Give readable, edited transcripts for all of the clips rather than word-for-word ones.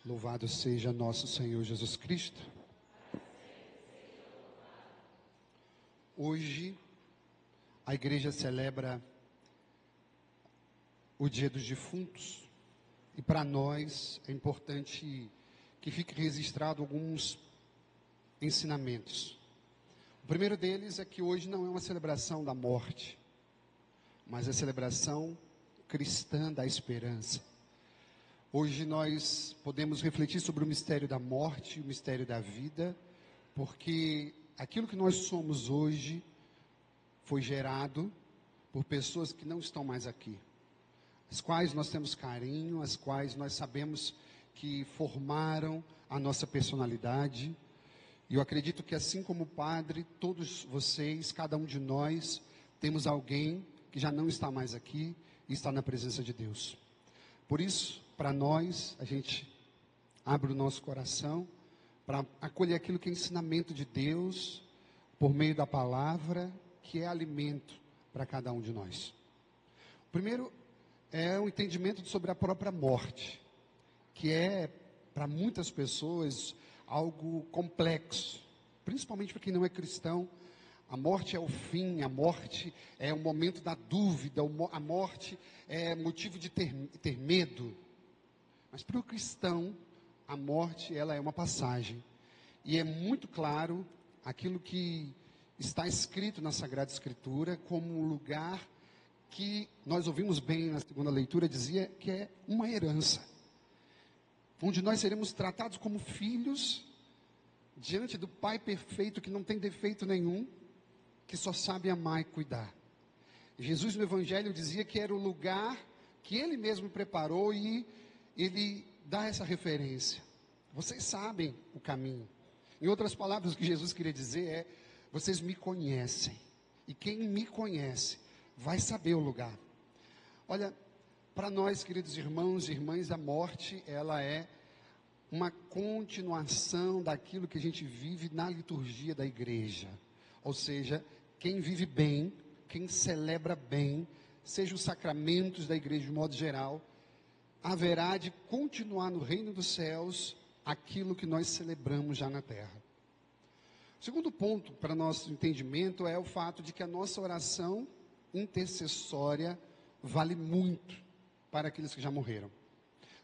Louvado seja nosso Senhor Jesus Cristo. Hoje, a igreja celebra o Dia dos Defuntos. E para nós é importante que fique registrado alguns ensinamentos. O primeiro deles é que hoje não é uma celebração da morte, mas é a celebração cristã da esperança. Hoje nós podemos refletir sobre o mistério da morte, o mistério da vida, porque aquilo que nós somos hoje foi gerado por pessoas que não estão mais aqui, as quais nós temos carinho, as quais nós sabemos que formaram a nossa personalidade. E eu acredito que assim como o Padre, todos vocês, cada um de nós, temos alguém que já não está mais aqui e está na presença de Deus. Por isso, para nós, a gente abre o nosso coração para acolher aquilo que é ensinamento de Deus, por meio da palavra, que é alimento para cada um de nós. O primeiro é o entendimento sobre a própria morte, que é, para muitas pessoas, algo complexo, principalmente para quem não é cristão. A morte é o fim, a morte é o momento da dúvida, a morte é motivo de ter medo. Mas para o cristão, a morte ela é uma passagem. E é muito claro aquilo que está escrito na Sagrada Escritura como um lugar que nós ouvimos bem na segunda leitura, dizia que é uma herança, onde nós seremos tratados como filhos diante do Pai perfeito, que não tem defeito nenhum, que só sabe amar e cuidar. Jesus no Evangelho dizia que era o lugar que Ele mesmo preparou, e Ele dá essa referência. Vocês sabem o caminho. Em outras palavras, o que Jesus queria dizer é: vocês me conhecem, e quem me conhece vai saber o lugar. Olha, para nós, queridos irmãos e irmãs, a morte, ela é uma continuação daquilo que a gente vive na liturgia da igreja. Ou seja, quem vive bem, quem celebra bem, seja os sacramentos da igreja de modo geral, haverá de continuar no reino dos céus aquilo que nós celebramos já na terra. O segundo ponto para nosso entendimento é o fato de que a nossa oração intercessória vale muito para aqueles que já morreram.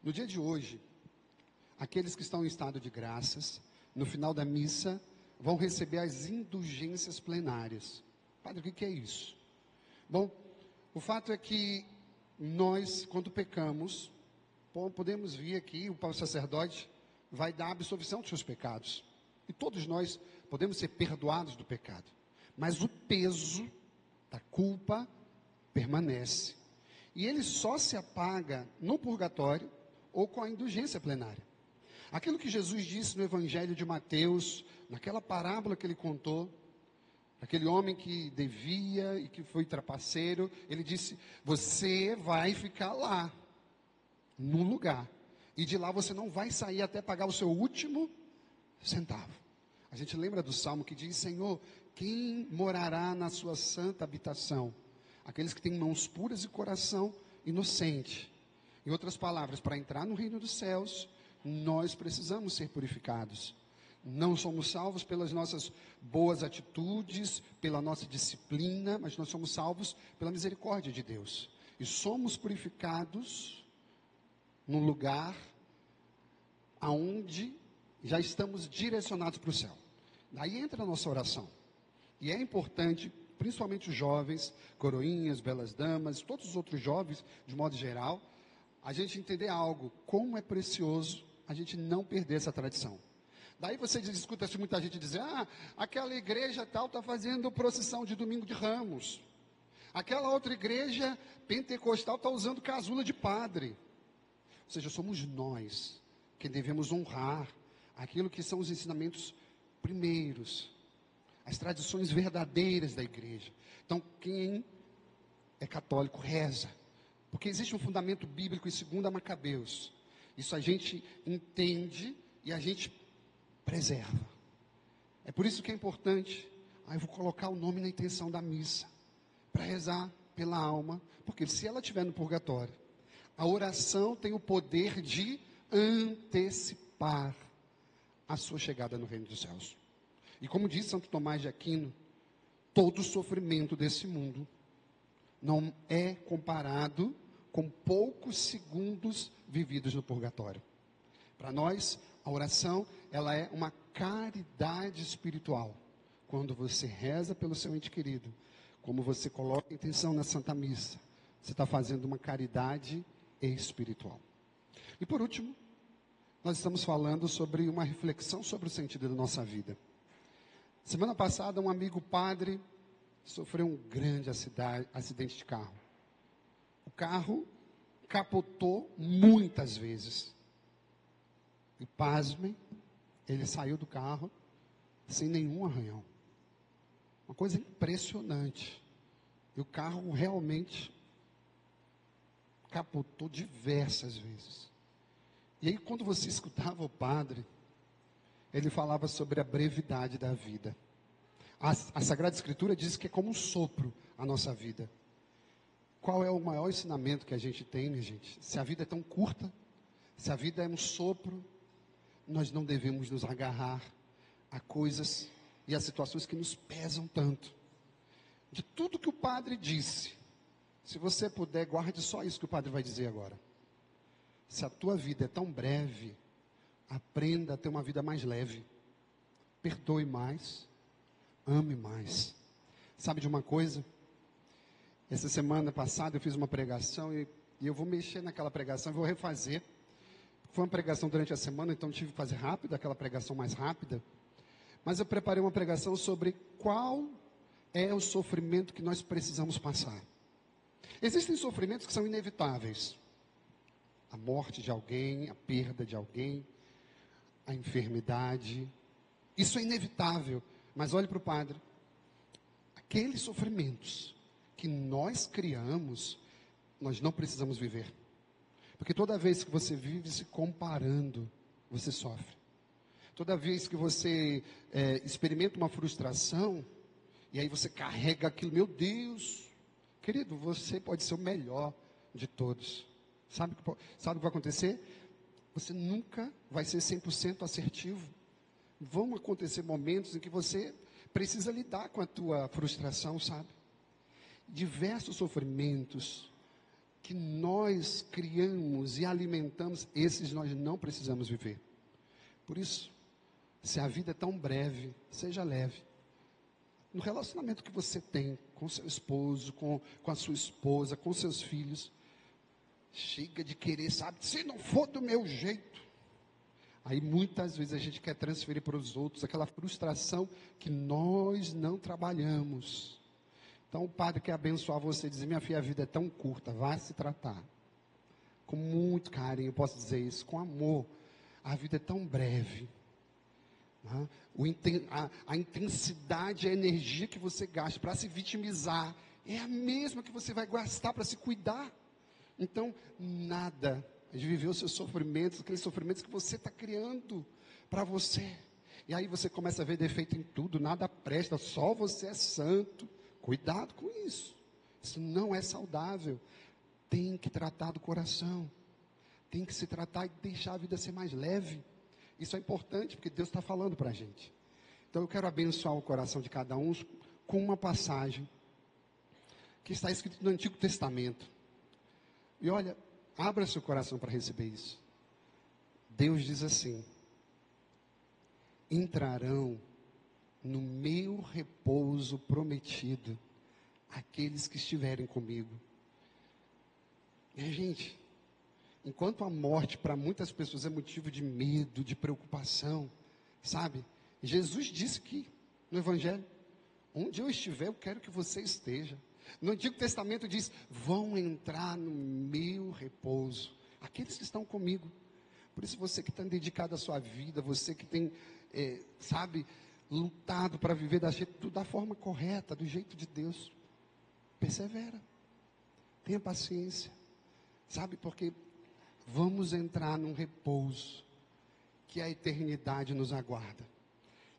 No dia de hoje, aqueles que estão em estado de graças, no final da missa, vão receber as indulgências plenárias. Padre, o que é isso? Bom, o fato é que nós, quando pecamos, podemos vir aqui, o sacerdote vai dar a absolvição dos seus pecados. E todos nós podemos ser perdoados do pecado. Mas o peso da culpa permanece. E ele só se apaga no purgatório ou com a indulgência plenária. Aquilo que Jesus disse no Evangelho de Mateus, naquela parábola que ele contou, aquele homem que devia e que foi trapaceiro, ele disse: você vai ficar lá, num lugar, e de lá você não vai sair até pagar o seu último centavo. A gente lembra do Salmo que diz: Senhor, quem morará na sua santa habitação? Aqueles que têm mãos puras e coração inocente. Em outras palavras, para entrar no reino dos céus, nós precisamos ser purificados. Não somos salvos pelas nossas boas atitudes, pela nossa disciplina, mas nós somos salvos pela misericórdia de Deus. E somos purificados num lugar aonde já estamos direcionados para o céu. Daí entra a nossa oração. E é importante, principalmente os jovens, coroinhas, belas damas, todos os outros jovens, de modo geral, a gente entender algo: como é precioso a gente não perder essa tradição. Daí você escuta muita gente dizer: aquela igreja tal está fazendo procissão de domingo de Ramos, aquela outra igreja pentecostal está usando casula de padre. Ou seja, somos nós que devemos honrar aquilo que são os ensinamentos primeiros, as tradições verdadeiras da igreja. Então, quem é católico reza, porque existe um fundamento bíblico em 2 Macabeus. Isso a gente entende e a gente preserva. É por isso que é importante. Eu vou colocar o nome na intenção da missa, para rezar pela alma, porque se ela estiver no purgatório, a oração tem o poder de antecipar a sua chegada no reino dos céus. E como diz Santo Tomás de Aquino, todo o sofrimento desse mundo não é comparado com poucos segundos vividos no purgatório. Para nós, a oração, ela é uma caridade espiritual. Quando você reza pelo seu ente querido, como você coloca a intenção na Santa Missa, você está fazendo uma caridade espiritual. E por último, nós estamos falando sobre uma reflexão sobre o sentido da nossa vida. Semana passada, um amigo padre sofreu um grande acidente de carro. O carro capotou muitas vezes. E pasmem, ele saiu do carro sem nenhum arranhão. Uma coisa impressionante. E o carro realmente capotou diversas vezes. E aí, quando você escutava o padre, ele falava sobre a brevidade da vida. A Sagrada Escritura diz que é como um sopro a nossa vida. Qual é o maior ensinamento que a gente tem, minha gente? Se a vida é tão curta, se a vida é um sopro, nós não devemos nos agarrar a coisas e a situações que nos pesam tanto. De tudo que o padre disse, se você puder, guarde só isso que o padre vai dizer agora. Se a tua vida é tão breve, aprenda a ter uma vida mais leve. Perdoe mais, ame mais. Sabe de uma coisa? Essa semana passada eu fiz uma pregação e eu vou mexer naquela pregação e vou refazer. Foi uma pregação durante a semana, então tive que fazer rápido, aquela pregação mais rápida. Mas eu preparei uma pregação sobre qual é o sofrimento que nós precisamos passar. Existem sofrimentos que são inevitáveis. A morte de alguém, a perda de alguém, a enfermidade. Isso é inevitável. Mas olhe para o padre. Aqueles sofrimentos que nós criamos, nós não precisamos viver. Porque toda vez que você vive se comparando, você sofre. Toda vez que você experimenta uma frustração, e aí você carrega aquilo, meu Deus, querido, você pode ser o melhor de todos. Sabe o que vai acontecer? Você nunca vai ser 100% assertivo. Vão acontecer momentos em que você precisa lidar com a tua frustração, sabe? Diversos sofrimentos que nós criamos e alimentamos, esses nós não precisamos viver. Por isso, se a vida é tão breve, seja leve. No relacionamento que você tem com seu esposo, com a sua esposa, com seus filhos, chega de querer, sabe, se não for do meu jeito. Aí muitas vezes a gente quer transferir para os outros aquela frustração que nós não trabalhamos. Então o padre quer abençoar você e dizer, minha filha, a vida é tão curta, vá se tratar. Com muito carinho, eu posso dizer isso, com amor. A vida é tão breve. Né? A intensidade, a energia que você gasta para se vitimizar é a mesma que você vai gastar para se cuidar. Então, nada de viver os seus sofrimentos, aqueles sofrimentos que você está criando para você. E aí você começa a ver defeito em tudo, nada presta, só você é santo. Cuidado com isso. Isso não é saudável. Tem que tratar do coração. Tem que se tratar e deixar a vida ser mais leve. Isso é importante, porque Deus está falando para a gente. Então eu quero abençoar o coração de cada um com uma passagem que está escrito no Antigo Testamento. E olha, abra seu coração para receber isso. Deus diz assim: entrarão no meu repouso prometido aqueles que estiverem comigo. Gente, enquanto a morte para muitas pessoas é motivo de medo, de preocupação, sabe? Jesus disse que no Evangelho, onde eu estiver, eu quero que você esteja. No Antigo Testamento diz, vão entrar no meu repouso, aqueles que estão comigo. Por isso você que está dedicado à sua vida, você que tem, lutado para viver da forma correta, do jeito de Deus, persevera, tenha paciência, sabe, porque vamos entrar num repouso que a eternidade nos aguarda.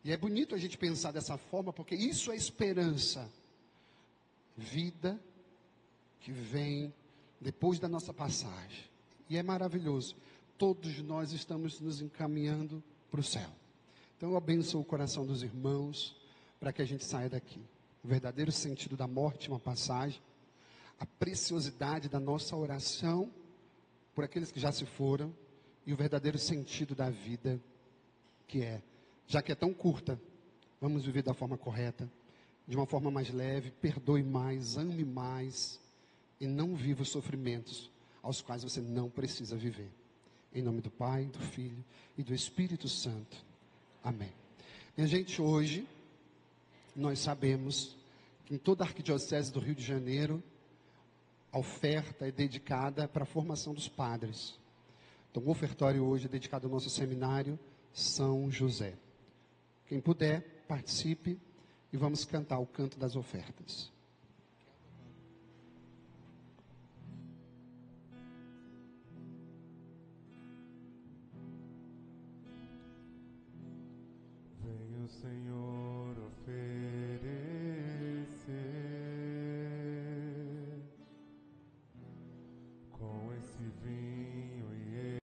E é bonito a gente pensar dessa forma, porque isso é esperança, vida que vem depois da nossa passagem, e é maravilhoso. todos nós estamos nos encaminhando para o céu. Então eu abençoo o coração dos irmãos para que a gente saia daqui. O verdadeiro sentido da morte, uma passagem, a preciosidade da nossa oração por aqueles que já se foram e o verdadeiro sentido da vida, que é, já que é tão curta, vamos viver da forma correta, de uma forma mais leve, perdoe mais, ame mais e não viva os sofrimentos aos quais você não precisa viver. Em nome do Pai, do Filho e do Espírito Santo. Amém. Minha gente, hoje nós sabemos que em toda a Arquidiocese do Rio de Janeiro, a oferta é dedicada para a formação dos padres. Então, o ofertório hoje é dedicado ao nosso seminário São José. Quem puder, participe e vamos cantar o canto das ofertas. Venha o Senhor, oferta.